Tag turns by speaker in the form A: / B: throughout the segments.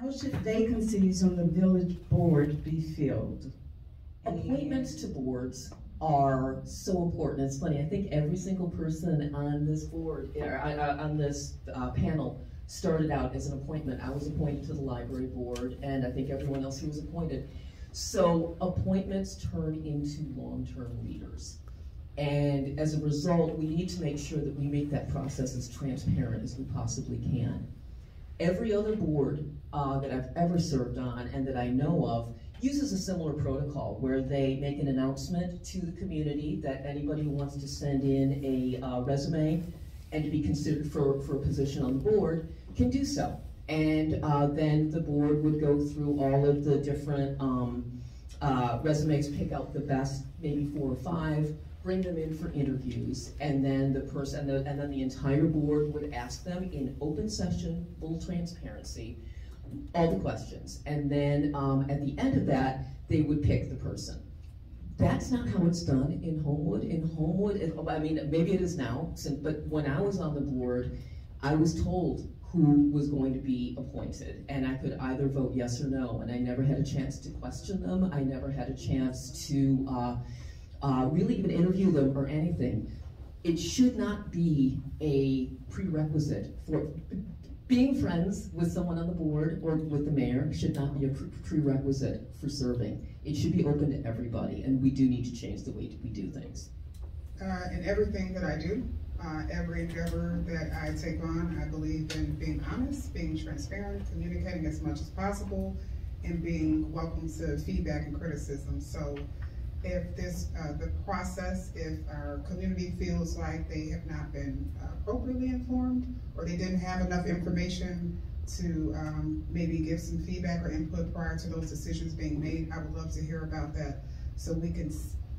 A: How should vacancies on the village board be filled?
B: Appointments to boards are so important. It's funny, I think every single person on this board, on this panel, started out as an appointment. I was appointed to the library board, and I think everyone else who was appointed. So appointments turn into long-term leaders. And as a result, we need to make sure that we make that process as transparent as we possibly can. Every other board that I've ever served on and that I know of uses a similar protocol where they make an announcement to the community that anybody who wants to send in a resume and to be considered for a position on the board can do so. And then the board would go through all of the different resumes, pick out the best, maybe 4 or 5, bring them in for interviews, and then the entire board would ask them in open session, full transparency, all the questions. And then at the end of that, they would pick the person. That's not how it's done in Homewood. In Homewood, I mean, maybe it is now, but when I was on the board, I was told who was going to be appointed, and I could either vote yes or no, and I never had a chance to question them. I never had a chance to really even interview them or anything. It should not be a prerequisite for being friends with someone on the board or with the mayor should not be a prerequisite for serving. It should be open to everybody, and we do need to change the way we do things.
C: In everything that I do, every endeavor that I take on, I believe in being honest, being transparent, communicating as much as possible, and being welcome to feedback and criticism. So if the process, if our community feels like they have not been appropriately informed, or they didn't have enough information to maybe give some feedback or input prior to those decisions being made, I would love to hear about that so we can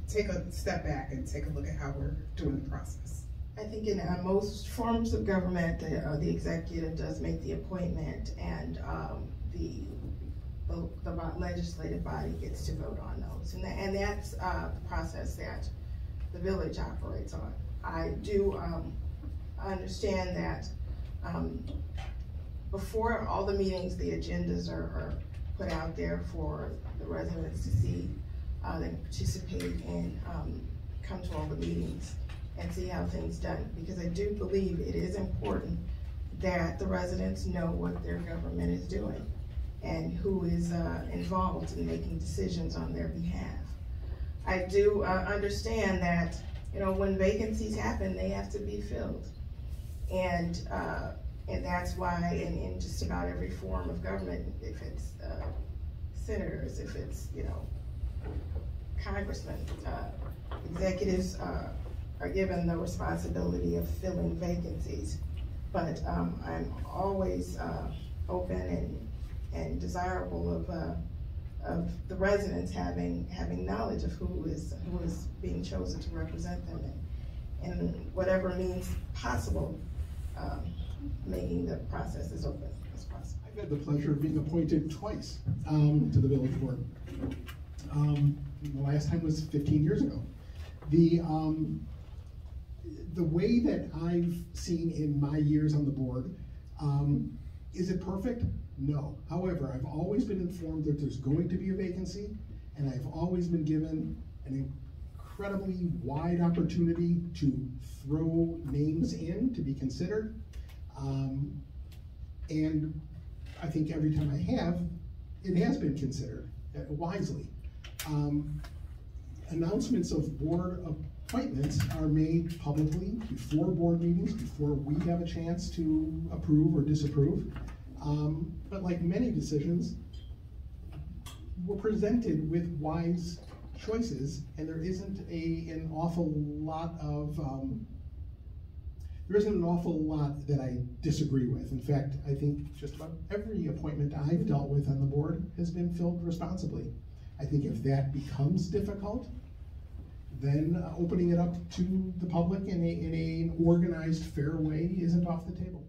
C: take a step back and take a look at how we're doing the process.
D: I think in most forms of government, the executive does make the appointment, and the legislative body gets to vote on those. And that's the process that the village operates on. I do understand that before all the meetings, the agendas are put out there for the residents to see, they participate and come to all the meetings and see how things done. Because I do believe it is important that the residents know what their government is doing and who is involved in making decisions on their behalf. I do understand that, you know, when vacancies happen, they have to be filled. And that's why in just about every form of government, if it's senators, if it's, you know, congressmen, executives are given the responsibility of filling vacancies. But I'm always open and desirable of the residents having knowledge of who is being chosen to represent them in whatever means possible, making the process as open as possible.
E: I've had the pleasure of being appointed twice to the village board. The last time was 15 years ago. The way that I've seen in my years on the board, is it perfect? No. However, I've always been informed that there's going to be a vacancy, and I've always been given an incredibly wide opportunity to throw names in to be considered. And I think every time I have, it has been considered wisely. Announcements of board appointments are made publicly before board meetings, before we have a chance to approve or disapprove. But like many decisions, we're presented with wise choices, and there isn't an awful lot that I disagree with. In fact, I think just about every appointment I've dealt with on the board has been filled responsibly. I think if that becomes difficult, then opening it up to the public in an organized, fair way isn't off the table.